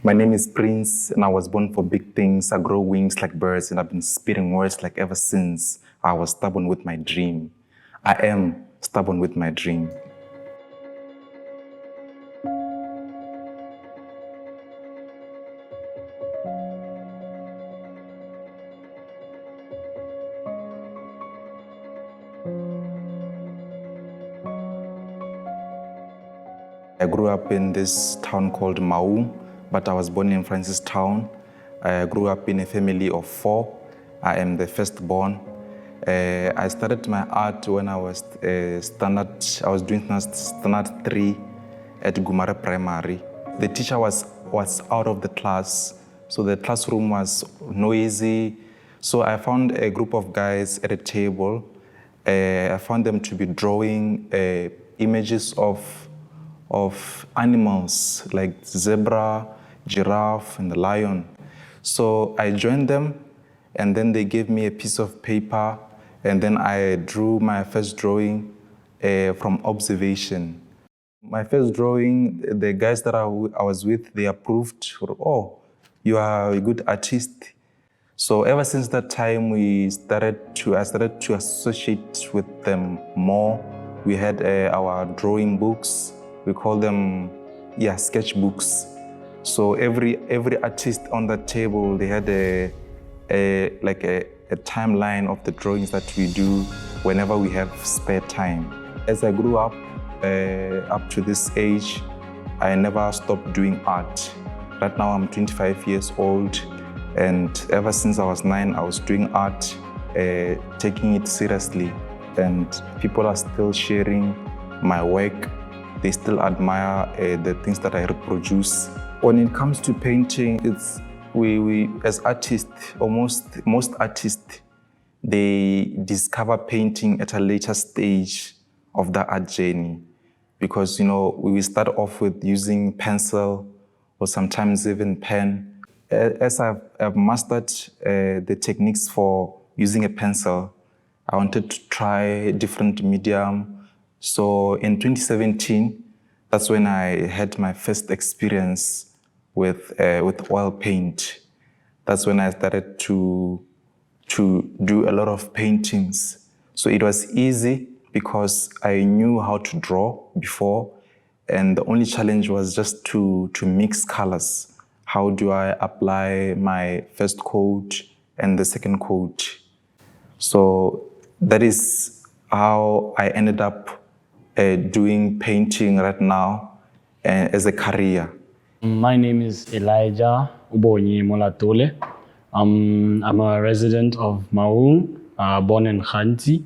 My name is Prince, and I was born for big things. I grow wings like birds, and I've been spitting words like ever since I was stubborn with my dream. I am stubborn with my dream. I grew up in this town called Maun, but I was born in Francistown. I grew up in a family of 4. I am the firstborn. I started my art when I was doing standard 3 at Gumare Primary. The teacher was out of the class, so the classroom was noisy. So I found a group of guys at a table. I found them to be drawing images of animals like zebra, giraffe, and the lion. So I joined them, and then they gave me a piece of paper, and then I drew my first drawing from observation. My first drawing, the guys that I was with, they approved, oh, you are a good artist. So ever since that time, I started to associate with them more. We had our drawing books. We call them, sketchbooks. So every artist on that table, they had a timeline of the drawings that we do whenever we have spare time. As I grew up to this age, I never stopped doing art. Right now I'm 25 years old, and ever since I was 9, I was doing art, taking it seriously, and people are still sharing my work. They still admire the things that I reproduce. When it comes to painting, it's we as artists, most artists, they discover painting at a later stage of the art journey, because we start off with using pencil or sometimes even pen. As I've mastered the techniques for using a pencil, I wanted to try different medium. So in 2017, that's when I had my first experience with oil paint. That's when I started to do a lot of paintings. So it was easy because I knew how to draw before, and the only challenge was just to mix colors. How do I apply my first coat and the second coat? So that is how I ended up doing painting right now as a career. My name is Elijah Ubonyi Molatole. I'm a resident of Maun, born in Khanti.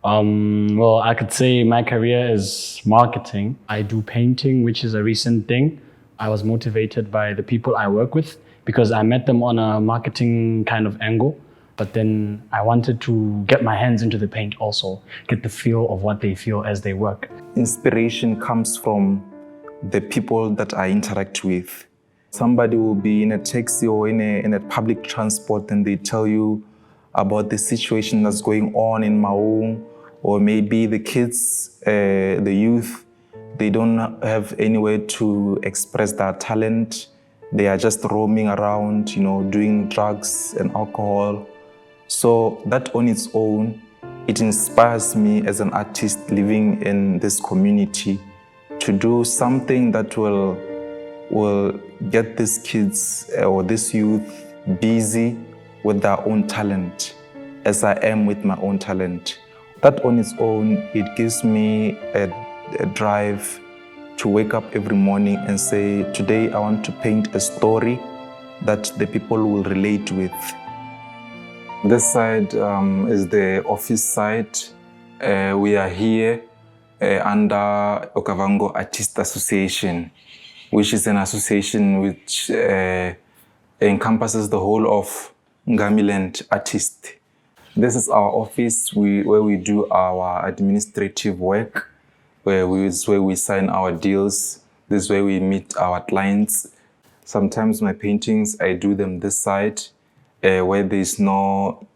Well, I could say my career is marketing. I do painting, which is a recent thing. I was motivated by the people I work with because I met them on a marketing kind of angle. But then I wanted to get my hands into the paint also, get the feel of what they feel as they work. Inspiration comes from the people that I interact with. Somebody will be in a taxi or in a public transport, and they tell you about the situation that's going on in Maun, or maybe the kids, the youth, they don't have anywhere to express their talent. They are just roaming around, doing drugs and alcohol. So that on its own, it inspires me as an artist living in this community to do something that will get these kids or this youth busy with their own talent, as I am with my own talent. That on its own, it gives me a drive to wake up every morning and say, today I want to paint a story that the people will relate with. This side is the office side. We are here under Okavango Artist Association, which is an association which encompasses the whole of Ngamiland artists. This is our office where we do our administrative work, where we sign our deals. This is where we meet our clients. Sometimes my paintings, I do them this side, where there is no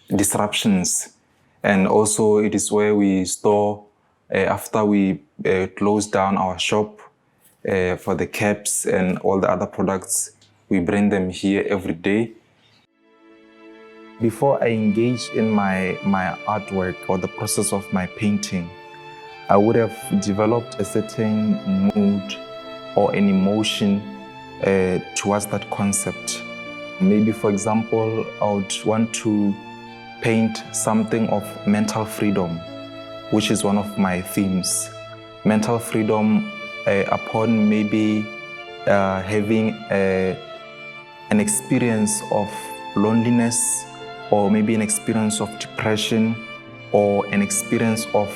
disruptions. And also it is where we store, after we close down our shop, for the caps and all the other products. We bring them here every day. Before I engage in my artwork or the process of my painting, I would have developed a certain mood or an emotion towards that concept. Maybe, for example, I would want to paint something of mental freedom, which is one of my themes. Mental freedom upon maybe having an experience of loneliness, or maybe an experience of depression, or an experience of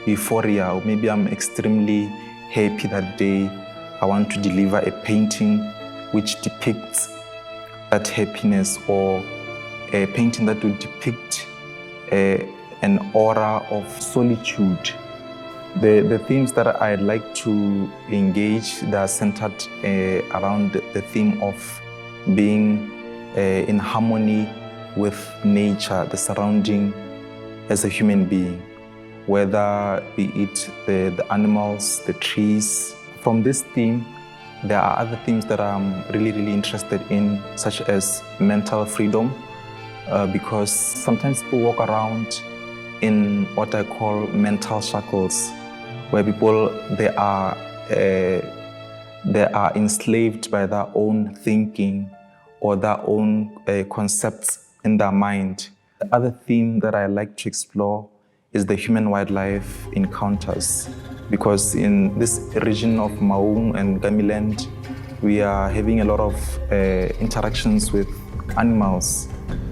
euphoria, or maybe I'm extremely happy that day. I want to deliver a painting which depicts that happiness, or a painting that will depict an aura of solitude. The themes that I'd like to engage, they are centered around the theme of being in harmony with nature, the surrounding as a human being, whether be it the animals, the trees. From this theme, there are other themes that I'm really interested in, such as mental freedom, because sometimes people walk around in what I call mental shackles, where people, they are enslaved by their own thinking or their own concepts in their mind. The other theme that I like to explore is the human-wildlife encounters, because in this region of Maun and Gamiland, we are having a lot of interactions with animals.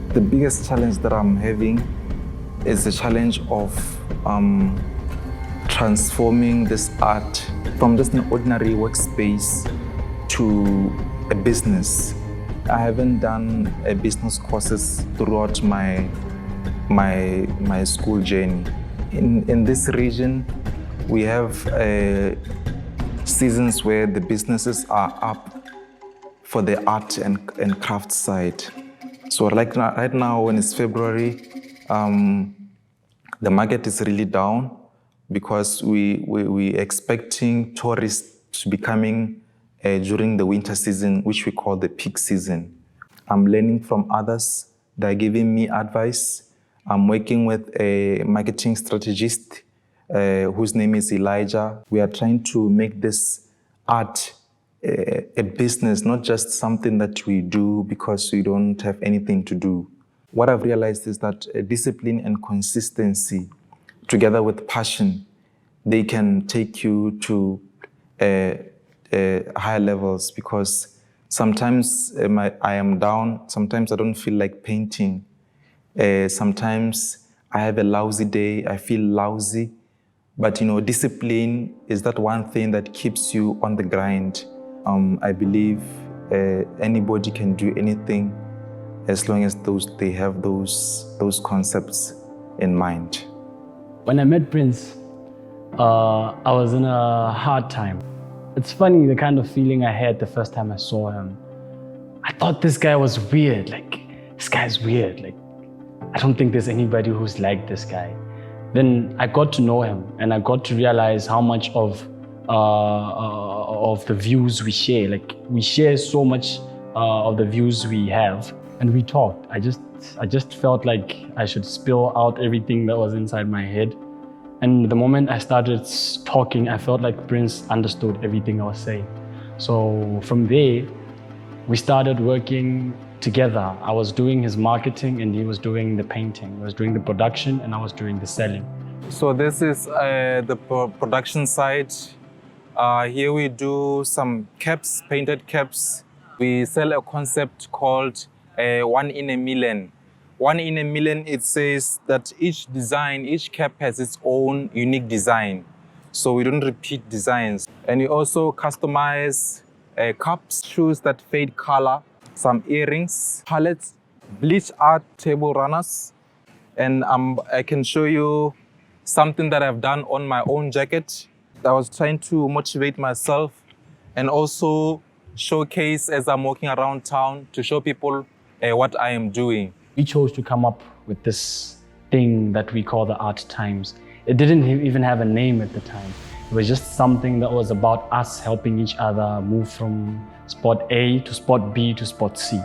The biggest challenge that I'm having is the challenge of transforming this art from just an ordinary workspace to a business. I haven't done business courses throughout my school journey. In this region, we have seasons where the businesses are up for the art and craft side. So like right now, when it's February, the market is really down because we're expecting tourists to be coming during the winter season, which we call the peak season. I'm learning from others. They're giving me advice. I'm working with a marketing strategist whose name is Elijah. We are trying to make this art a business, not just something that we do because we don't have anything to do. What I've realized is that discipline and consistency, together with passion, they can take you to higher levels, because sometimes I am down, sometimes I don't feel like painting. Sometimes I have a lousy day, I feel lousy. But discipline is that one thing that keeps you on the grind. I believe anybody can do anything as long as they have those concepts in mind. When I met Prince, I was in a hard time. It's funny, the kind of feeling I had the first time I saw him. I thought this guy was weird. This guy's weird. I don't think there's anybody who's like this guy. Then I got to know him, and I got to realize how much of the views we share. We share so much of the views we have, and we talked. I just felt like I should spill out everything that was inside my head. And the moment I started talking, I felt like Prince understood everything I was saying. So from there, we started working together. I was doing his marketing and he was doing the painting. He was doing the production and I was doing the selling. So this is the production side. Here we do some caps, painted caps. We sell a concept called 1 in a million. 1 in a million, it says that each cap has its own unique design. So we don't repeat designs. And we also customize cups, shoes that fade color, some earrings, palettes, bleach art, table runners. And I can show you something that I've done on my own jacket. I was trying to motivate myself and also showcase as I'm walking around town to show people what I am doing. We chose to come up with this thing that we call the Art Times. It didn't even have a name at the time. It was just something that was about us helping each other move from spot A to spot B to spot C.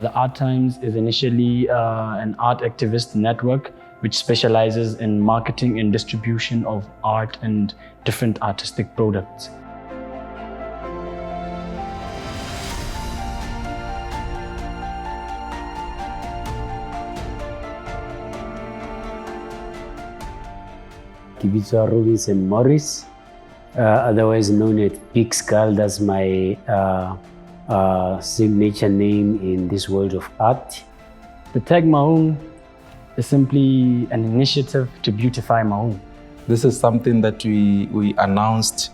The Art Times is initially an art activist network which specializes in marketing and distribution of art and different artistic products. Kibitsa Robinson Morris, otherwise known as Big Skull. That's my signature name in this world of art. The TagMaun is simply an initiative to beautify Maun. This is something that we announced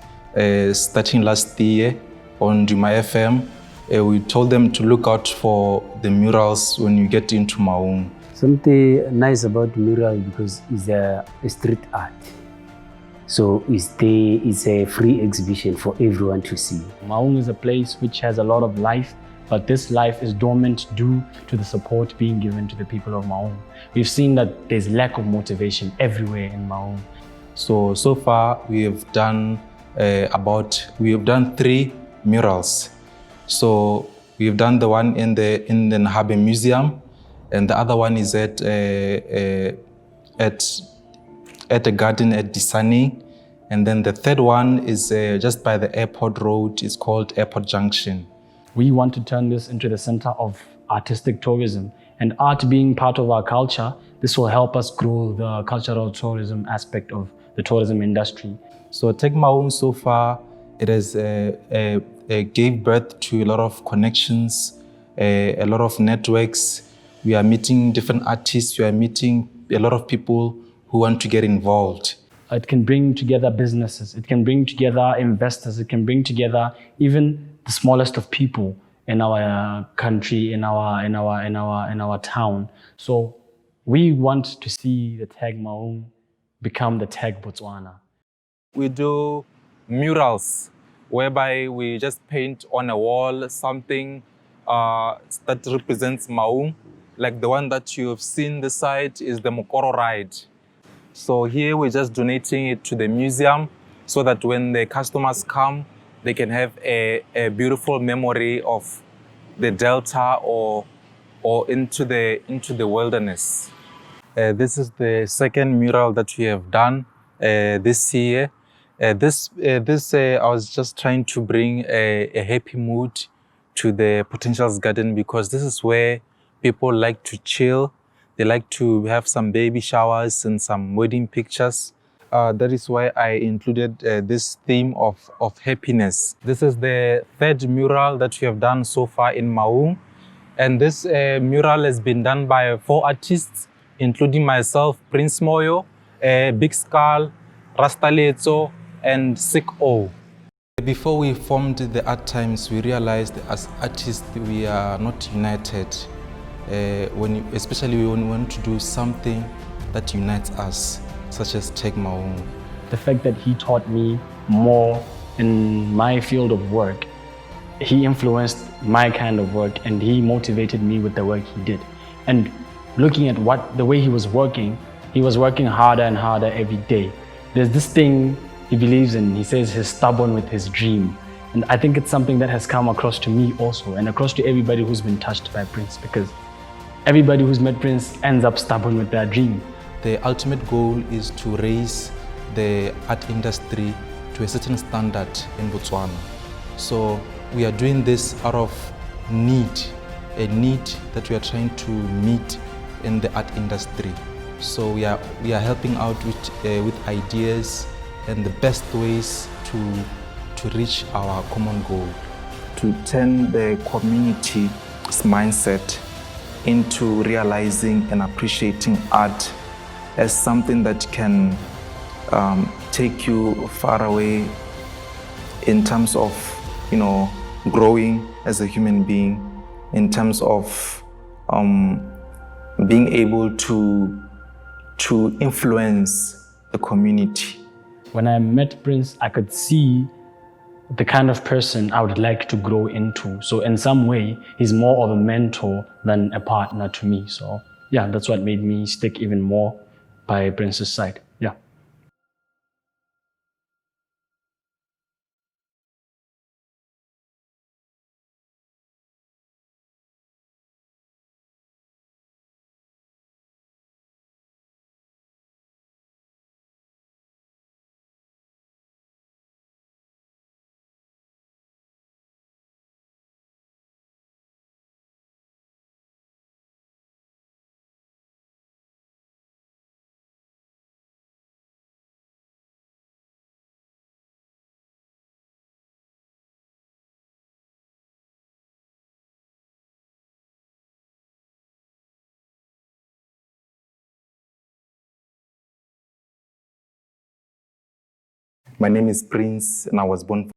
starting last year on Duma FM. We told them to look out for the murals when you get into Maun. Something nice about mural because it's a street art. So it's a free exhibition for everyone to see. Maun is a place which has a lot of life, but this life is dormant due to the support being given to the people of Maun. We've seen that there's lack of motivation everywhere in Maun. So far we have done 3 murals. So we've done the one in the Nhabe Museum, and the other one is at a garden at Disani, and then the third one is just by the airport road. It's called Airport Junction. We want to turn this into the center of artistic tourism, and art being part of our culture, this will help us grow the cultural tourism aspect of the tourism industry. So TagMaun so far, it has gave birth to a lot of connections, a lot of networks. We are meeting different artists, we are meeting a lot of people who want to get involved. It can bring together businesses, it can bring together investors, it can bring together even the smallest of people in our country, in our town. So we want to see the TagMaun become the Tag Botswana. We do murals, whereby we just paint on a wall something that represents Maun. Like the one that you have seen the site is the Mokoro ride. So here we're just donating it to the museum so that when the customers come, they can have a beautiful memory of the delta or into the wilderness. This is the second mural that we have done this year. I was just trying to bring a happy mood to the Potentials Garden, because this is where people like to chill. They like to have some baby showers and some wedding pictures. That is why I included this theme of happiness. This is the third mural that we have done so far in Maun. And this mural has been done by 4 artists, including myself, Prince Moyo, Big Skull, Rastaletso, and Sick O. Before we formed the Art Times, we realized as artists we are not united. Especially when we want to do something that unites us, such as TagMaun. The fact that he taught me more in my field of work, he influenced my kind of work, and he motivated me with the work he did. And looking at the way he was working harder and harder every day. There's this thing he believes in. He says he's stubborn with his dream. And I think it's something that has come across to me also, and across to everybody who's been touched by Prince, because everybody who's met Prince ends up stubborn with their dream. The ultimate goal is to raise the art industry to a certain standard in Botswana. So we are doing this out of need, a need that we are trying to meet in the art industry. So we are helping out with ideas and the best ways to reach our common goal. To turn the community's mindset into realizing and appreciating art as something that can take you far away in terms of, growing as a human being, in terms of being able to influence the community. When I met Prince, I could see the kind of person I would like to grow into. So in some way, he's more of a mentor than a partner to me. So yeah, that's what made me stick even more by Prince's side. Yeah. My name is Prince, and I was born